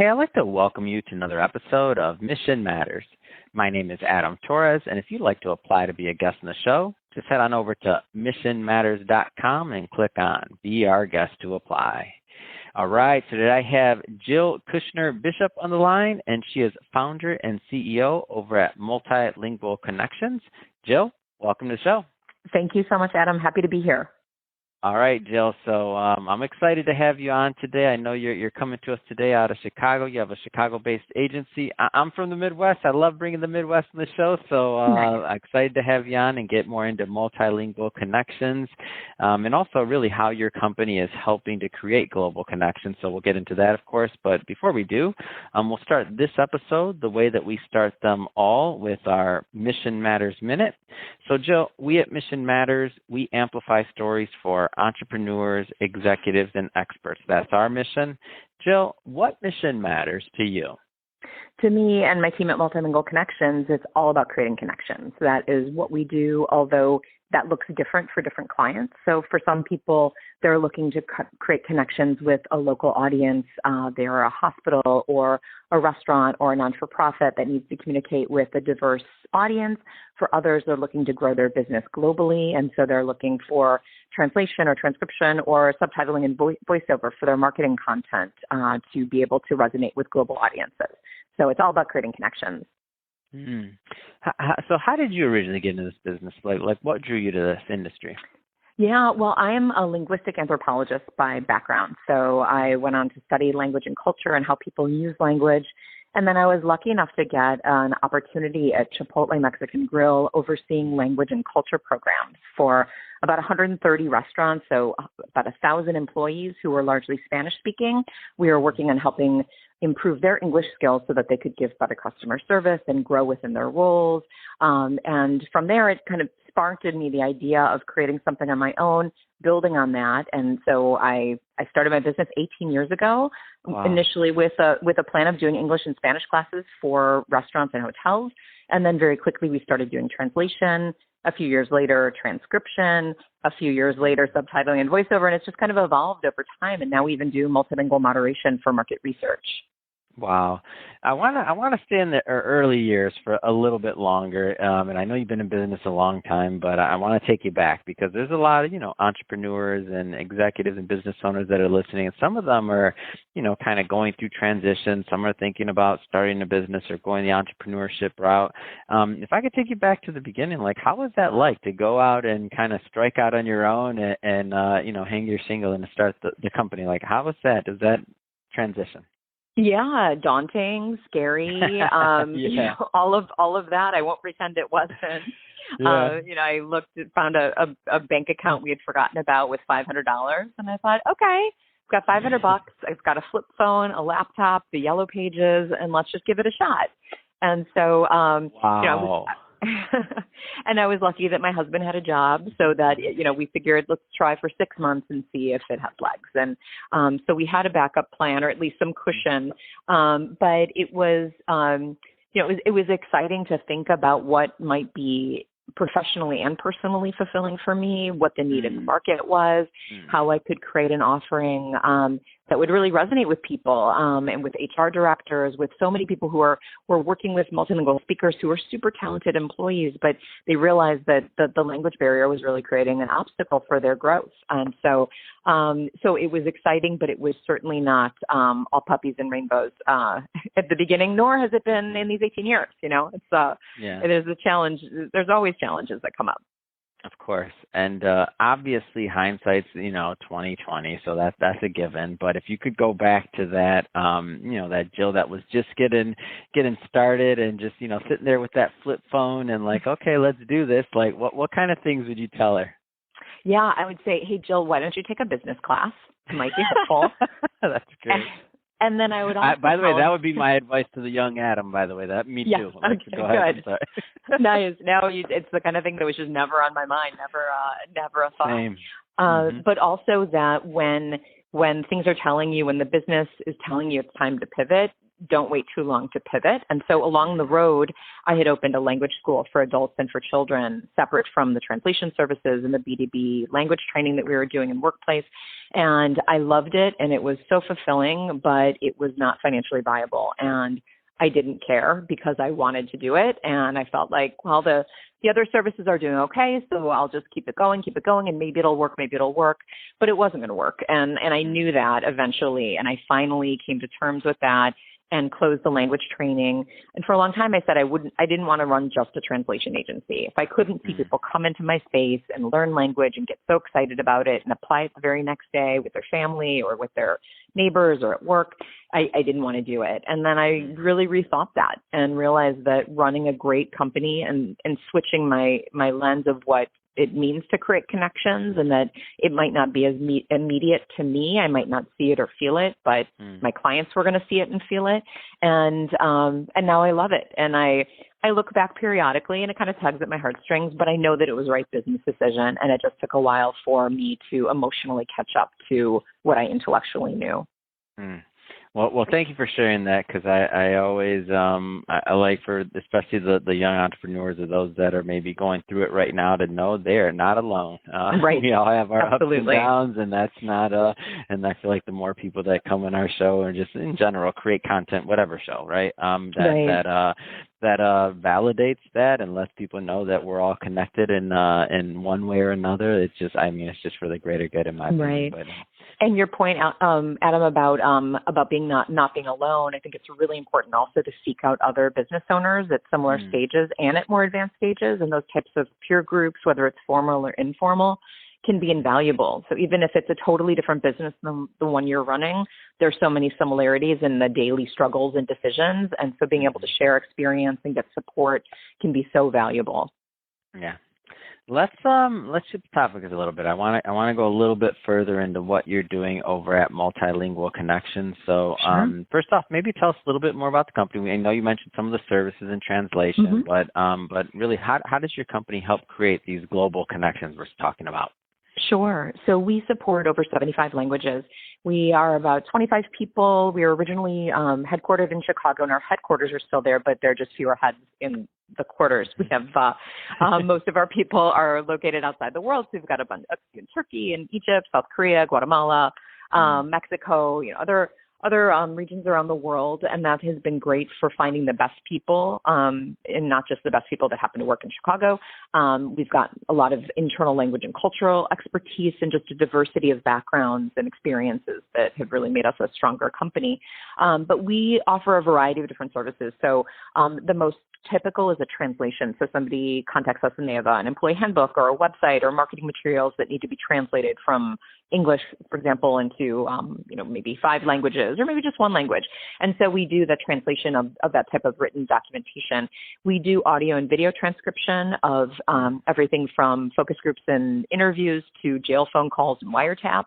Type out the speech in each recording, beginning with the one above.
Hey, I'd like to welcome you to another episode of Mission Matters. My name is Adam Torres, and if you'd like to apply to be a guest on the show, just head on over to missionmatters.com and click on Be Our Guest to apply. All right, so today I have Jill Kushner Bishop on the line, and she is founder and CEO over at Multilingual Connections. Jill, welcome to the show. Thank you so much, Adam. Happy to be here. All right, Jill. So I'm excited to have you on today. I know you're coming to us today out of Chicago. You have a Chicago-based agency. I'm from the Midwest. I love bringing the Midwest on the show. So I'm excited to have you on and get more into multilingual connections and also really how your company is helping to create global connections. So we'll get into that, of course. But before we do, we'll start this episode the way that we start them all with our Mission Matters Minute. So, Jill, we at Mission Matters, we amplify stories for entrepreneurs, executives, and experts. That's our mission. Jill, what mission matters to you? To me and my team at Multilingual Connections, it's all about creating connections. That is what we do, although that looks different for different clients. So for some people, they're looking to create connections with a local audience. They're a hospital or a restaurant or a non-for-profit that needs to communicate with a diverse audience. For others, they're looking to grow their business globally, and so they're looking for translation or transcription or subtitling and voiceover for their marketing content to be able to resonate with global audiences. So it's all about creating connections. Mm. So how did you originally get into this business? Like what drew you to this industry? Yeah, well, I am a linguistic anthropologist by background. So I went on to study language and culture and how people use language. And then I was lucky enough to get an opportunity at Chipotle Mexican Grill overseeing language and culture programs for about 130 restaurants, so about 1,000 employees who were largely Spanish speaking. We were working on helping improve their English skills so that they could give better customer service and grow within their roles. And from there, it kind of sparked in me the idea of creating something on my own, building on that. And so I started my business 18 years ago, initially with a plan of doing English and Spanish classes for restaurants and hotels. And then very quickly, we started doing translation. A few years later, transcription. A few years later, subtitling and voiceover. And it's just kind of evolved over time. And now we even do multilingual moderation for market research. Wow. I want to stay in the early years for a little bit longer. And I know you've been in business a long time, but I want to take you back because there's a lot of, entrepreneurs and executives and business owners that are listening. And some of them are, kind of going through transition. Some are thinking about starting a business or going the entrepreneurship route. If I could take you back to the beginning, like how was that like to go out and kind of strike out on your own and hang your shingle and start the company? Like how was that? Does that transition? Yeah, daunting, scary, all of that. I won't pretend it wasn't. Yeah. I found a bank account we had forgotten about with $500, and I thought, okay, I've got $500. I've got a flip phone, a laptop, the yellow pages, and let's just give it a shot. And so, wow. And I was lucky that my husband had a job so that, we figured let's try for 6 months and see if it has legs. And so we had a backup plan or at least some cushion. But it was, it was exciting to think about what might be professionally and personally fulfilling for me, what the need in the market was, how I could create an offering that would really resonate with people and with HR directors, with so many people who are working with multilingual speakers who are super talented employees, but they realized that the language barrier was really creating an obstacle for their growth. And so it was exciting, but it was certainly not all puppies and rainbows at the beginning, nor has it been in these 18 years. There's a challenge. There's always challenges that come up. Of course. And obviously hindsight's, 2020, so that's a given. But if you could go back to that, that Jill that was just getting started and just, sitting there with that flip phone and like, okay, let's do this. Like what kind of things would you tell her? Yeah, I would say, hey, Jill, why don't you take a business class? It might be helpful. That's great. And then I would also by the way, that would be my advice to the young Adam, by the way. Me too. Okay, go ahead. Good. Nice. Now it's the kind of thing that was just never on my mind, never a thought. Same. But also that when things are telling you, when the business is telling you it's time to pivot, don't wait too long to pivot. And so along the road, I had opened a language school for adults and for children, separate from the translation services and the B2B language training that we were doing in workplace. And I loved it, and it was so fulfilling, but it was not financially viable. And I didn't care because I wanted to do it. And I felt like, well, the other services are doing okay, so I'll just keep it going, and maybe it'll work. But it wasn't going to work. And I knew that eventually. And I finally came to terms with that and closed the language training. And for a long time, I said I didn't want to run just a translation agency. If I couldn't see people come into my space and learn language and get so excited about it and apply it the very next day with their family or with their neighbors or at work, I didn't want to do it. And then I really rethought that and realized that running a great company and switching my lens of what it means to create connections, and that it might not be as immediate to me. I might not see it or feel it, but my clients were going to see it and feel it. And now I love it. And I look back periodically, and it kind of tugs at my heartstrings, but I know that it was the right business decision. And it just took a while for me to emotionally catch up to what I intellectually knew. Well, thank you for sharing that, because I always I like for especially the young entrepreneurs or those that are maybe going through it right now to know they are not alone. Right. We all have our Absolutely. ups and downs, and that's not and I feel like the more people that come on our show and just in general create content, whatever show, right? That validates that and lets people know that we're all connected in one way or another. It's just for the greater good in my opinion. Right. And your point, Adam, about being not being alone, I think it's really important also to seek out other business owners at similar stages and at more advanced stages. And those types of peer groups, whether it's formal or informal, can be invaluable. So even if it's a totally different business than the one you're running, there's so many similarities in the daily struggles and decisions. And so being able to share experience and get support can be so valuable. Yeah. Let's shift the topic a little bit. I want to go a little bit further into what you're doing over at Multilingual Connections. So, first off, maybe tell us a little bit more about the company. I know you mentioned some of the services and translation, but really, how does your company help create these global connections we're talking about? Sure. So we support over 75 languages. We are about 25 people. We were originally headquartered in Chicago, and our headquarters are still there, but there are just fewer heads in the quarters. We have most of our people are located outside the world. So we've got a bunch in Turkey and Egypt, South Korea, Guatemala, Mexico, other regions around the world, and that has been great for finding the best people, and not just the best people that happen to work in Chicago. We've got a lot of internal language and cultural expertise and just a diversity of backgrounds and experiences that have really made us a stronger company. But we offer a variety of different services. So the most typical is a translation. So somebody contacts us and they have an employee handbook or a website or marketing materials that need to be translated from English, for example, into, maybe 5 languages or maybe just 1 language. And so we do the translation of that type of written documentation. We do audio and video transcription of everything from focus groups and interviews to jail phone calls and wiretaps.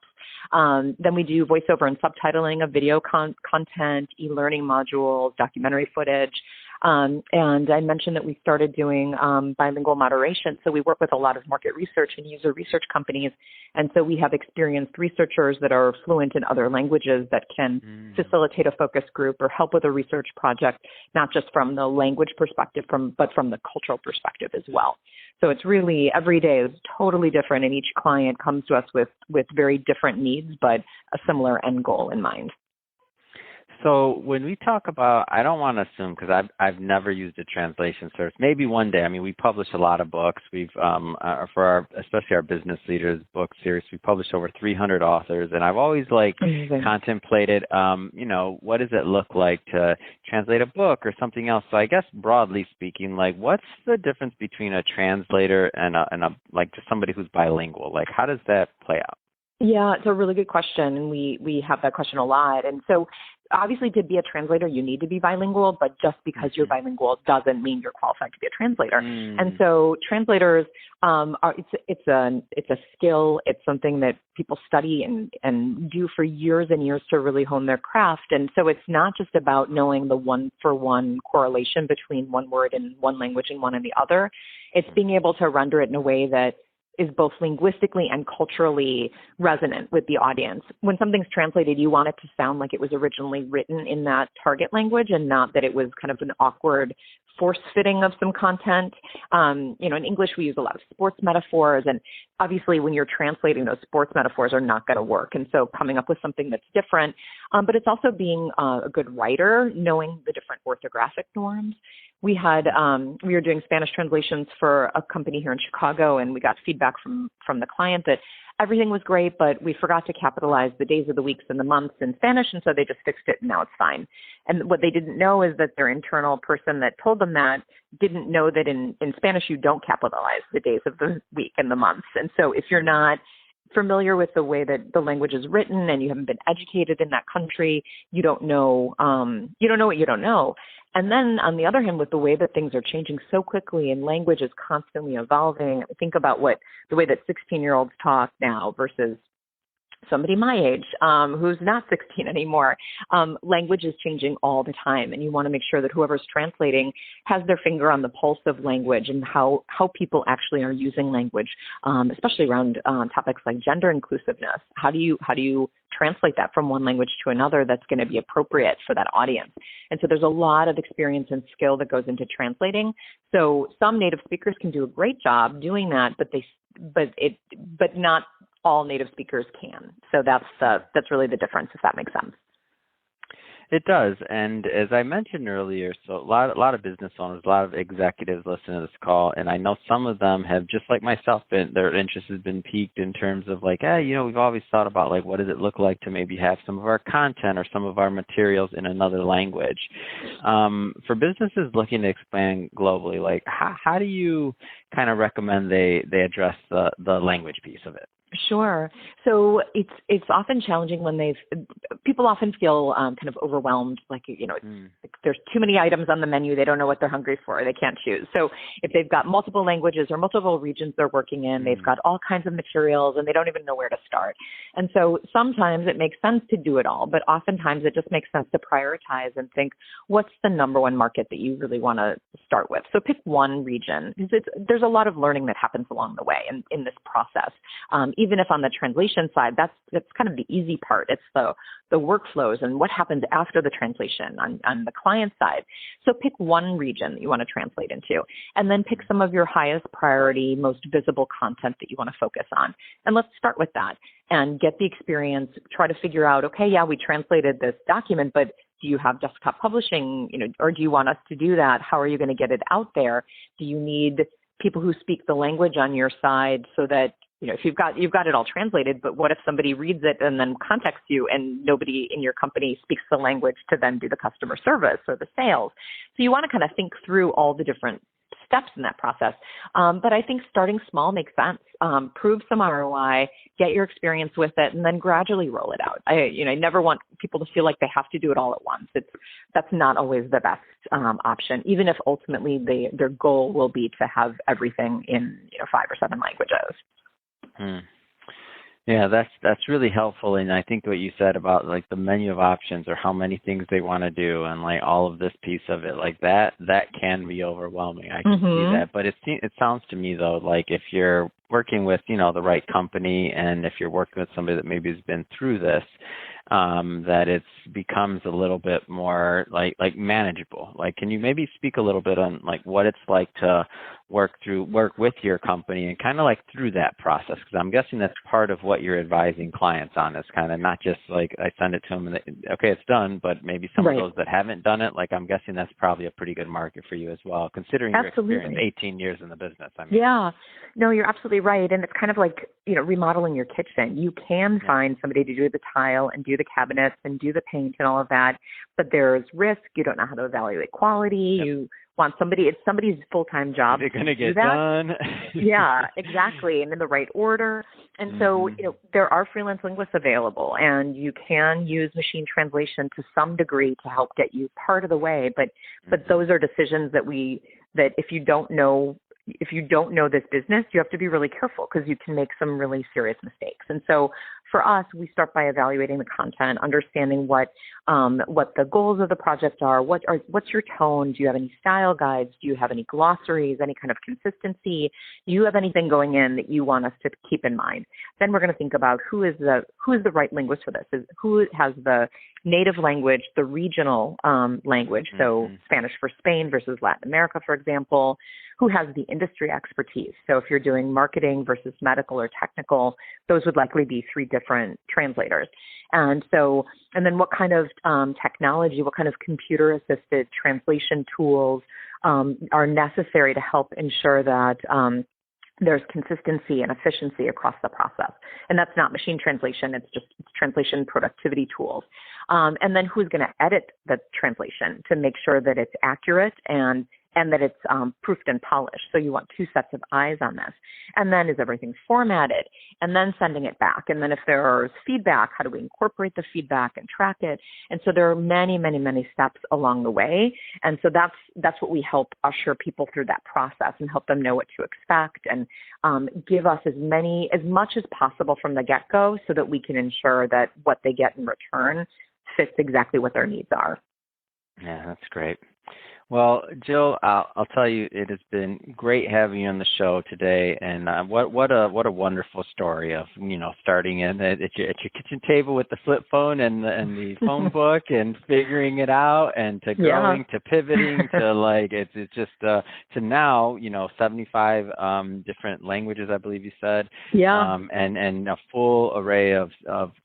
Then we do voiceover and subtitling of video content, e-learning modules, documentary footage. And I mentioned that we started doing bilingual moderation. So we work with a lot of market research and user research companies. And so we have experienced researchers that are fluent in other languages that can facilitate a focus group or help with a research project, not just from the language perspective, but from the cultural perspective as well. So it's really every day is totally different, and each client comes to us with very different needs, but a similar end goal in mind. So when we talk about, I don't want to assume because I've never used a translation service. Maybe one day. I mean, we publish a lot of books. We've especially our business leaders book series. We published over 300 authors, and I've always contemplated, what does it look like to translate a book or something else? So I guess broadly speaking, what's the difference between a translator and just somebody who's bilingual? How does that play out? Yeah, it's a really good question, and we have that question a lot. And so obviously to be a translator, you need to be bilingual, but just because you're bilingual doesn't mean you're qualified to be a translator. And so translators it's a skill. It's something that people study and do for years and years to really hone their craft. And so it's not just about knowing the one-for-one correlation between one word in one language and one in the other. It's being able to render it in a way that is both linguistically and culturally resonant with the audience. When something's translated, you want it to sound like it was originally written in that target language and not that it was kind of an awkward force fitting of some content. In English, we use a lot of sports metaphors, and obviously when you're translating, those sports metaphors are not going to work. And so coming up with something that's different, but it's also being a good writer, knowing the different orthographic norms. We were doing Spanish translations for a company here in Chicago, and we got feedback from the client that everything was great, but we forgot to capitalize the days of the weeks and the months in Spanish, and so they just fixed it, and now it's fine. And what they didn't know is that their internal person that told them that didn't know that in Spanish you don't capitalize the days of the week and the months. And so if you're not familiar with the way that the language is written and you haven't been educated in that country, you don't know what you don't know. And then on the other hand, with the way that things are changing so quickly and language is constantly evolving, think about the way that 16-year-olds talk now versus somebody my age who's not 16 anymore. Language is changing all the time, and you want to make sure that whoever's translating has their finger on the pulse of language and how people actually are using language, especially around topics like gender inclusiveness. How do you translate that from one language to another that's going to be appropriate for that audience? And so there's a lot of experience and skill that goes into translating. So some native speakers can do a great job doing that, but not all native speakers can. So that's really the difference, if that makes sense. It does. And as I mentioned earlier, so a lot of business owners, a lot of executives listen to this call, and I know some of them have, just like myself, their interest has been piqued in terms of like, we've always thought about like, what does it look like to maybe have some of our content or some of our materials in another language? For businesses looking to expand globally, like how do you kind of recommend they address the language piece of it? Sure. So it's often challenging when people often feel kind of overwhelmed, like there's too many items on the menu, they don't know what they're hungry for, they can't choose. So if they've got multiple languages or multiple regions they're working in, they've got all kinds of materials and they don't even know where to start. And so sometimes it makes sense to do it all, but oftentimes it just makes sense to prioritize and think, what's the number one market that you really want to start with? So pick one region. There's a lot of learning that happens along the way in this process. Even if on the translation side, that's kind of the easy part. It's the workflows and what happens after the translation on the client side. So pick one region that you want to translate into, and then pick some of your highest priority, most visible content that you want to focus on. And let's start with that and get the experience, try to figure out, okay, yeah, we translated this document, but do you have desktop publishing, or do you want us to do that? How are you going to get it out there? Do you need people who speak the language on your side so that if you've got it all translated, but what if somebody reads it and then contacts you and nobody in your company speaks the language to then do the customer service or the sales? So you want to kind of think through all the different steps in that process. But I think starting small makes sense. Prove some ROI, get your experience with it, and then gradually roll it out. I never want people to feel like they have to do it all at once. That's not always the best option, even if ultimately their goal will be to have everything in 5 or 7 languages. Yeah, that's really helpful. And I think what you said about like the menu of options or how many things they want to do and like all of this piece of it, like that can be overwhelming. I can see that. But it sounds to me though, like if you're working with, the right company and if you're working with somebody that maybe has been through this, that it becomes a little bit more like manageable. Like, can you maybe speak a little bit on like what it's like to work with your company and kind of like through that process? Because I'm guessing that's part of what you're advising clients on, is kind of not just like I send it to them and okay, it's done, but maybe some of those that haven't done it, like I'm guessing that's probably a pretty good market for you as well, considering your experience, 18 years in the business. Yeah, no, you're absolutely right. And it's kind of like, remodeling your kitchen. You can find somebody to do the tile and do the cabinets and do the paint and all of that, but there's risk. You don't know how to evaluate quality. You want it's somebody's full-time job. They're going to get done. Yeah, exactly. And in the right order. And so, there are freelance linguists available, and you can use machine translation to some degree to help get you part of the way. But those are decisions that if you don't know this business, you have to be really careful because you can make some really serious mistakes. And so for us, we start by evaluating the content, understanding what the goals of the project are. What's your tone? Do you have any style guides? Do you have any glossaries? Any kind of consistency? Do you have anything going in that you want us to keep in mind? Then we're going to think about who is the right linguist for this. Who has the native language, the regional language, so Spanish for Spain versus Latin America, for example, who has the industry expertise. So if you're doing marketing versus medical or technical, those would likely be 3 different translators. And then what kind of technology, what kind of computer-assisted translation tools are necessary to help ensure that there's consistency and efficiency across the process. And that's not machine translation, it's translation productivity tools. And then who's going to edit the translation to make sure that it's accurate and that it's proofed and polished. So you want 2 sets of eyes on this. And then is everything formatted? And then sending it back. And then if there's feedback, how do we incorporate the feedback and track it? And so there are many, many, many steps along the way. And so that's what we help usher people through that process and help them know what to expect and give us as much as possible from the get-go so that we can ensure that what they get in return fits exactly what their needs are. Yeah, that's great. Well, Jill, I'll tell you, it has been great having you on the show today, and what a wonderful story of starting at your kitchen table with the flip phone and the phone book and figuring it out, and to growing to pivoting to it's just to now 75 different languages, I believe you said, and a full array of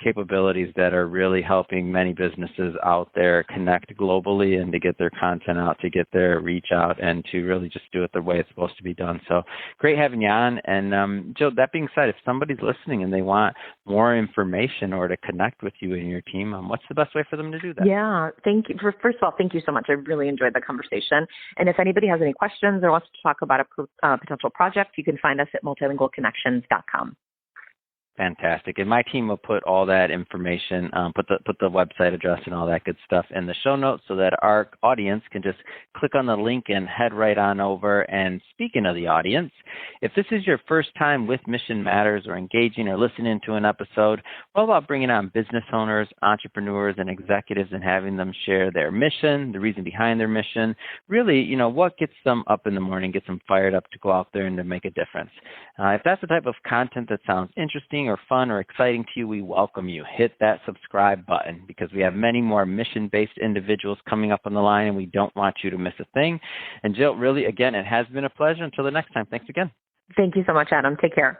capabilities that are really helping many businesses out there connect globally and to get their content out, to get their reach out, and to really just do it the way it's supposed to be done. So great having you on. And Jill, that being said, if somebody's listening and they want more information or to connect with you and your team, what's the best way for them to do that? Yeah, thank you. First of all, thank you so much. I really enjoyed the conversation. And if anybody has any questions or wants to talk about a potential project, you can find us at multilingualconnections.com. Fantastic. And my team will put all that information, put the website address and all that good stuff in the show notes so that our audience can just click on the link and head right on over. And speaking of the audience, if this is your first time with Mission Matters or engaging or listening to an episode, what about bringing on business owners, entrepreneurs, and executives and having them share their mission, the reason behind their mission, really, what gets them up in the morning, gets them fired up to go out there and to make a difference. If that's the type of content that sounds interesting or fun or exciting to you, we welcome you. Hit that subscribe button because we have many more mission-based individuals coming up on the line, and we don't want you to miss a thing. And Jill, really, again, it has been a pleasure. Until the next time, thanks again. Thank you so much, Adam. Take care.